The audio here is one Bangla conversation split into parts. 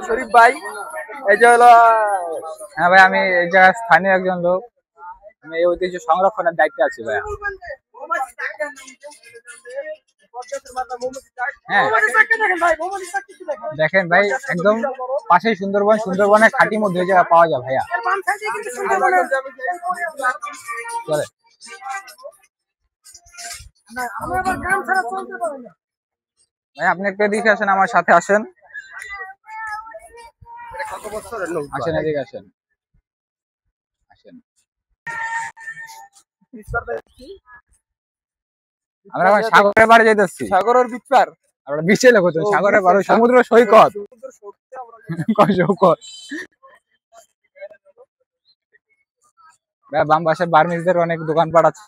শরীফ ভাই, এই যে হলো, হ্যাঁ ভাই, আমি এই জায়গায় স্থানীয় একজন লোক। আমি এই ঐতিহ্য সংরক্ষণের দায়িত্বে আছি ভাইয়া। হ্যাঁ দেখেন ভাই, একদম পাশেই সুন্দরবন, সুন্দরবনের খাঁটি মধ্যে ওই জায়গা পাওয়া যায় ভাইয়া। চলে ভাই, আপনি একটু এদিকে আসেন, আমার সাথে আসেন। আসেন, এদিকে আসেন, আসেন। আমরা এখন সাগরের পাড়ে যাইতেছি। সাগরের বিচ পার, আমরা বিচে লোক, সাগরের পাড়ে সমুদ্র সৈকত। বাম পাশে বার্মিজদের অনেক দোকানপাট আছে।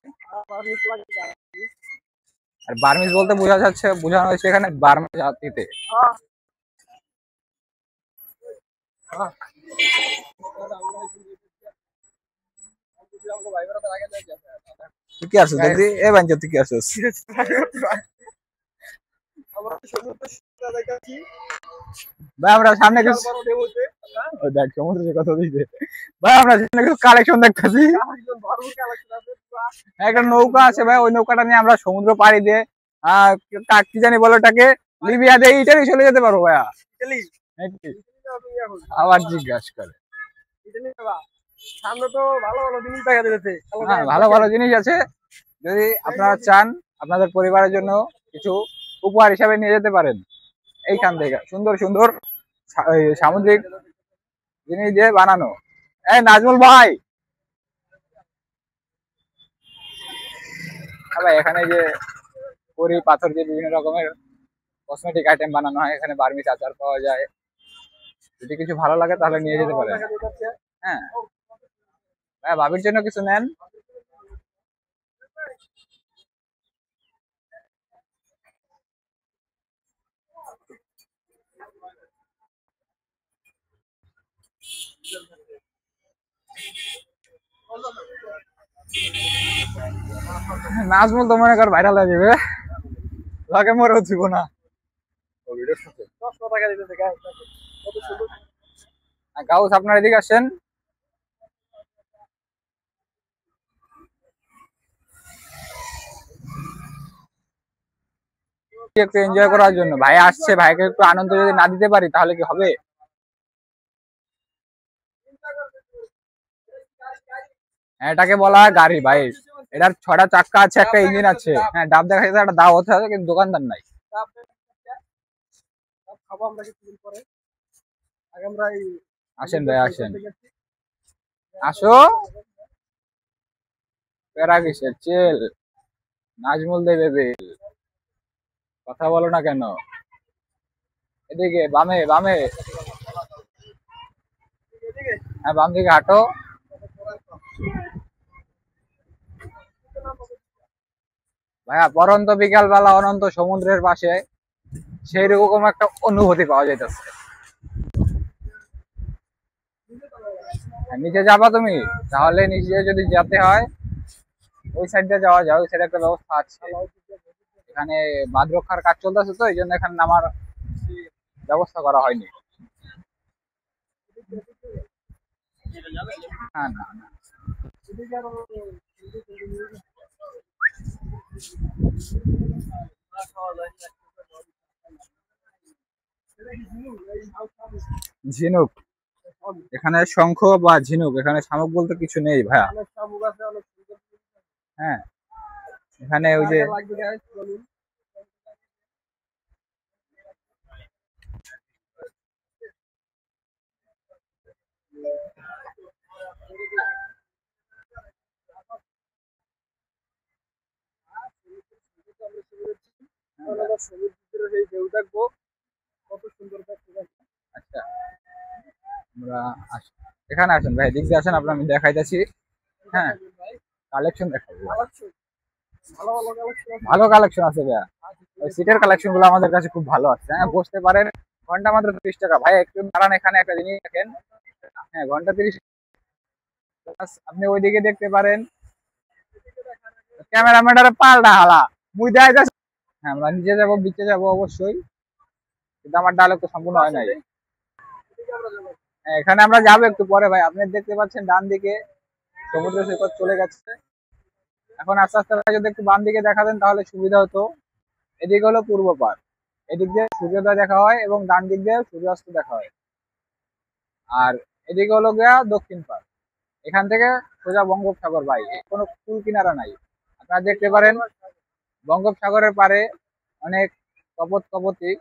আর বার্মিজ বলতে বোঝানো হয়েছে এখানে বার্মা জাতিতে। তুই কি আসছিস দেখবি? এ বাঞ্চা, তুই কি আসছিস? ভাই আমরা সামনে দেখ সমুদ্রের কথা দিতে ভাই, আমরা সামনে কিছু কালেকশন দেখতেছি। একটা নৌকা আছে ভাই, ওই নৌকাটা নিয়ে আমরা সমুদ্র পাড়ি দিয়ে কি জানি বলে ওটাকে, লিবিয়া দিয়ে ইটালি চলে যেতে পারবো ভাইয়া। আবার জিজ্ঞাসা করে, সামনে তো ভালো ভালো জিনিস দেখা যাচ্ছে। হ্যাঁ, ভালো ভালো জিনিস আছে। যদি আপনারা চান আপনাদের পরিবারের জন্য কিছু উপহার হিসাবে নিয়ে যেতে পারেন। এইখান থেকে সুন্দর সুন্দর সামুদ্রিক জিনিস দিয়ে বানানো। এই নাজমুল ভাই, এখানে যে কড়ি পাথর দিয়ে বিভিন্ন রকমের কসমেটিক আইটেম বানানো হয়। এখানে বার্মিজ আচার পাওয়া যায়। যদি কিছু ভালো লাগে তাহলে নিয়ে যেতে পারেন। হ্যাঁ ভাই, ভাবির জন্য কিছু নেন। নাজমুল তো মনে কর ভাইরাল হয়ে যাবে, লাগে মরেও দিব না। গাউস, আপনার এদিকে আসেন। একটু এনজয় করার জন্য ভাই আসছে, ভাইকে একটু আনন্দ যদি না দিতে পারি তাহলে কি হবে? এটাকে বলা হয় গাড়ি ভাই। এটার 6টা চাক্কা আছে, একটা ইঞ্জিন আছে। হ্যাঁ, ডাব দেখা যাচ্ছে, একটা দাও হতে আছে, কিন্তু দোকানদার নাই। আসেন ভাই, আসেন, আসো। প্যারা কিসের চেল, নাজমুল দেবে, কথা বলো না কেন? এদিকে বামে বামে, হ্যাঁ বাম দিকে হাঁটো। ভাইয়া, পরন্ত বিকাল বেলা অনন্ত সমুদ্রের পাশে সেই রকম একটা অনুভূতি পাওয়া যাইতেছে। নিচে যাবা তুমি? তাহলে নিচে যদি যেতে হয় ওই সাইড দিয়ে যাওয়া যায়, ওই সাইডে একটা ব্যবস্থা আছে। এখানে বাঁধ রক্ষার কাজ চলতেছে, তো এই জন্য এখানে নামার ব্যবস্থা করা হয়নি। না না না, ঝিনুক, এখানে শঙ্খ বা ঝিনুক, এখানে শামুক বলতে কিছু নেই ভাইয়া। হ্যাঁ, এখানে ওই যে আচ্ছা, আমরা এখানে আসেন ভাই, দিক দিয়ে আসেন, আপনার আমি দেখাইতেছি। হ্যাঁ, কালেকশন দেখাবো, ভালো কালেকশন আছে ভাইয়া। সিটের কালেকশন গুলো আমাদের কাছে খুব ভালো আছে। হ্যাঁ, বসতে পারেন, ঘন্টা মাত্র 30 টাকা। ভাই একটু দাঁড়ান, এখানে একটা জিনিস দেখেন। হ্যাঁ, ঘন্টা 30। আপনি ওইদিকে দেখতে পারেন ক্যামেরাম্যানের পাল্টা হালা মুই দেয় যাচ্ছে। হ্যাঁ, আমরা নিচে যাবো, বিচে যাবো অবশ্যই, কিন্তু আমার ডায়লগ তো সম্পূর্ণ হয় নাই। হ্যাঁ, এখানে আমরা যাবো একটু পরে ভাই। আপনি দেখতে পাচ্ছেন ডান দিকে সমুদ্র সৈকত চলে গেছে। এখন আস্তে আস্তে ভাই যদি একটু বাম দিকে দেখাতেন তাহলে সুবিধা হতো। এদিকে হলো পূর্ব পার, এদিক দিয়ে সূর্যোদয় দেখা হয় এবং ডান দিক দিয়ে সূর্যাস্ত দেখা হয়। আর এদিকে হলো গিয়া দক্ষিণ পার, এখান থেকে সোজা বঙ্গোপসাগর ভাই, কোনো কুল কিনারা নাই। আপনারা দেখতে পারেন বঙ্গোপসাগরের পারে অনেক কপত কপতি,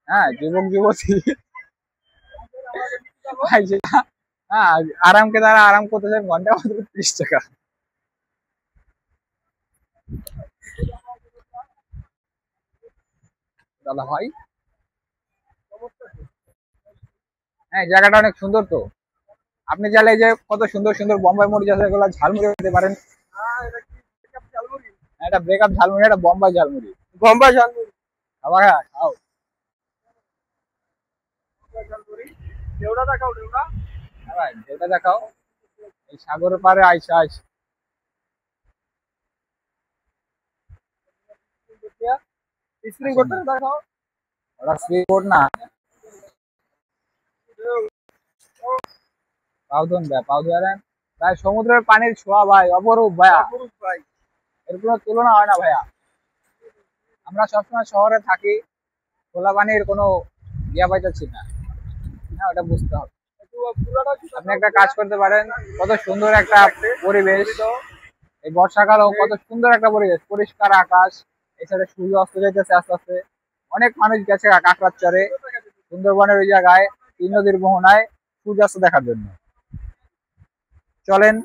হ্যাঁ, যুবক যুবতী ভাই যেটা, হ্যাঁ, আরামকে তারা আরাম করতেছেন ঘন্টা মাত্র 30 টাকা। দাদা ভাই, হ্যাঁ, জায়গাটা অনেক সুন্দর তো। আপনি চাইলে এই যে কত সুন্দর সুন্দর বোম্বাই মরিচ আছে, এগুলো ঝালমুড়ি খেতে পারেন। হ্যাঁ, এটা ব্রেকআপ ঝালমুড়ি, এটা বোম্বাই ঝালমুড়ি। বোম্বাই ঝালমুড়ি। খাবা, খাও। ঢেউটা দেখাও, ঢেউটা। হ্যাঁ ভাই, এটা দেখাও। এই সাগরের পারে আইসা আইস। স্প্রিং করতে দেখাও। ওরা স্প্রে বোর্ড না, পাও ধন দেয়, পাও দেয় ভাই। সমুদ্রের পানির ছোঁয়া ভাই অপরূপ ভাইয়া, অপরূপ ভাই। এর কোনো তুলনা হয় না ভাইয়া। আমরা সবসময় শহরে থাকি, খোলা পানির কোনো ইয়া পাইতেছি না। হ্যাঁ, ওটা বুঝতে হবে। আপনি একটা কাজ করতে পারেন, কত সুন্দর একটা পরিবেশ। এই বর্ষাকালও কত সুন্দর একটা পরিবেশ, পরিষ্কার আকাশ, এছাড়া সূর্য অস্ত যাইতেছে আস্তে আস্তে। অনেক মানুষ গেছে কাঁকড়ার চরে, সুন্দরবনের ওই জায়গায়, তিন নদীর মোহনায় সূর্যাস্ত দেখার জন্য। চলেন।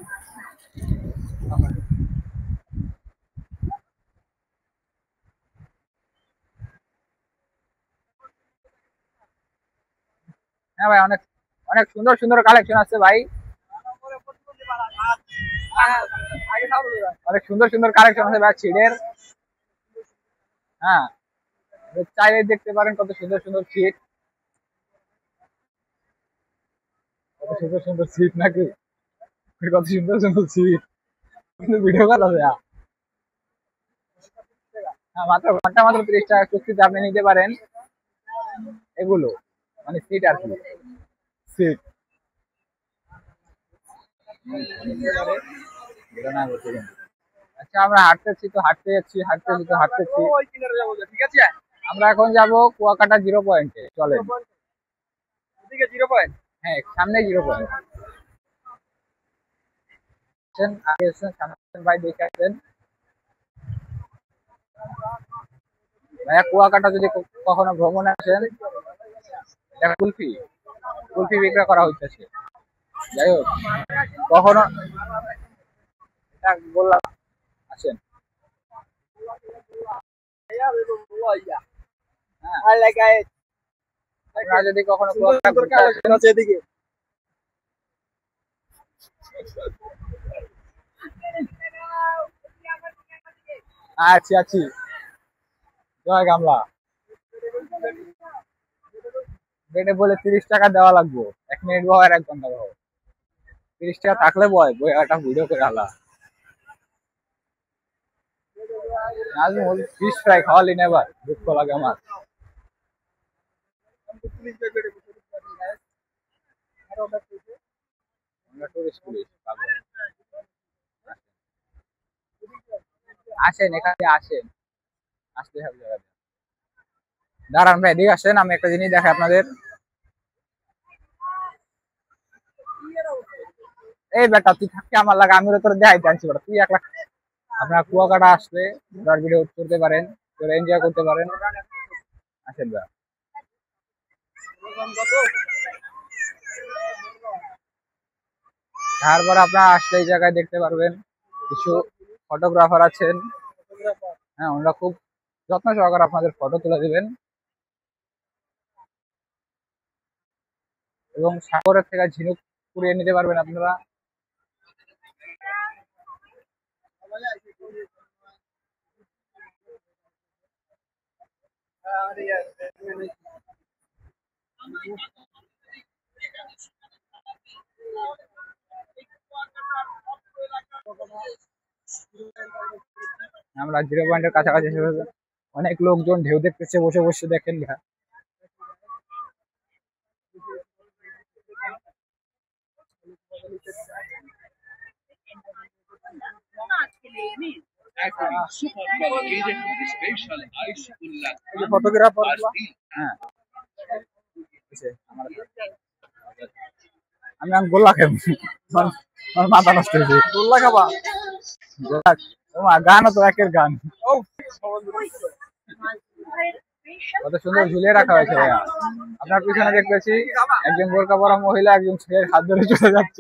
হ্যাঁ ভাই, অনেক অনেক সুন্দর সুন্দর কালেকশন আছে ভাই, অনেক সুন্দর সুন্দর কালেকশন আছে ভাই ছিটের। হ্যাঁ, চাইলে দেখতে পারেন কত সুন্দর সুন্দর ছিট, কত সুন্দর সুন্দর ছিট নাকি, কত সুন্দর সুন্দর ছিট, কিন্তু ভিডিও করা যায়। হ্যাঁ, মাত্র ঘন্টা মাত্র 30 টাকা চুক্তিতে আপনি নিতে পারেন এগুলো, মানে সিট আর কি, সিট। আচ্ছা, আমরা হাঁটতেছি তো হাঁটতে যাচ্ছি, হাঁটতেছি তো হাঁটতেছি। ঠিক আছে, আমরা এখন যাব কুয়াকাটা 0 পয়েন্টে, চলেন। এদিকে 0 পয়েন্ট। হ্যাঁ, সামনে 0 পয়েন্ট। আগে এসেছেন, সামনে ভাই দেখে আসেন ভাইয়া। কুয়াকাটা যদি কখনো ভ্রমণে আসেন, এটা কুলফি, কুলফি বিক্রি করা হইতেছে। যাই হোক, কখনো এটা বললাম, আসেন। হ্যাঁ, আপনারা যদি কখনো কুয়াকাটা ঘুরতে আসেন, এদিকে আছি আছি, জয় গামলা। গেটে বলে 30 টাকা দেওয়া লাগবে, 1 মিনিট বয় আর 1 ঘন্টা বয়। 30 টাকা থাকলে বয় বই একটা ভিডিও করে আলা। নাজমুল ফিশ ফ্রাই খাওয়ালি নেবার, দুঃখ লাগে আমার। আমরা টুরিস্ট পুলিশ পাগল। আসেন, এখানে আসেন, আসতে হবে জায়গা। দাঁড়ান ভাই, এদিকে আসেন, আমি একটা জিনিস দেখাই আপনাদের। এই বেটা, তুই থাকতে আমার লাগে, আমি তোর দেখাইতে আনছি বেটা, তুই একলা। আপনারা কুয়াকাটা আসলে ঘোরার ভিডিও করতে পারেন, তোরা এনজয় করতে পারেন। আসেন ভাই। তারপর আপনারা আসলে এই জায়গায় দেখতে পারবেন কিছু ফটোগ্রাফার আছেন। হ্যাঁ, ওনারা খুব যত্ন সহকারে আপনাদের ফটো তুলে দিবেন এবং সাগরের থেকে ঝিনুক কুড়িয়ে নিতে পারবেন আপনারা। আমরা জিরো পয়েন্টের কাছাকাছি এসে গেছি। অনেক লোকজন ঢেউ দেখতেছে বসে বসে, দেখেন না। ফটোগ্রাফার, হ্যাঁ বুঝছে, আমি আমি গোল্লা খাই, আমার মাথা নষ্ট হয়েছে। গোল্লা খাবা? গোল্লা, ও মা, গানও তো একের গান। ও কত সুন্দর ঝুলিয়ে রাখা হয়েছে ভাইয়া। আপনার পিছনে দেখতেছি একজন বোরকা পরা মহিলা একজন ছেলের হাত ধরে চলে যাচ্ছে।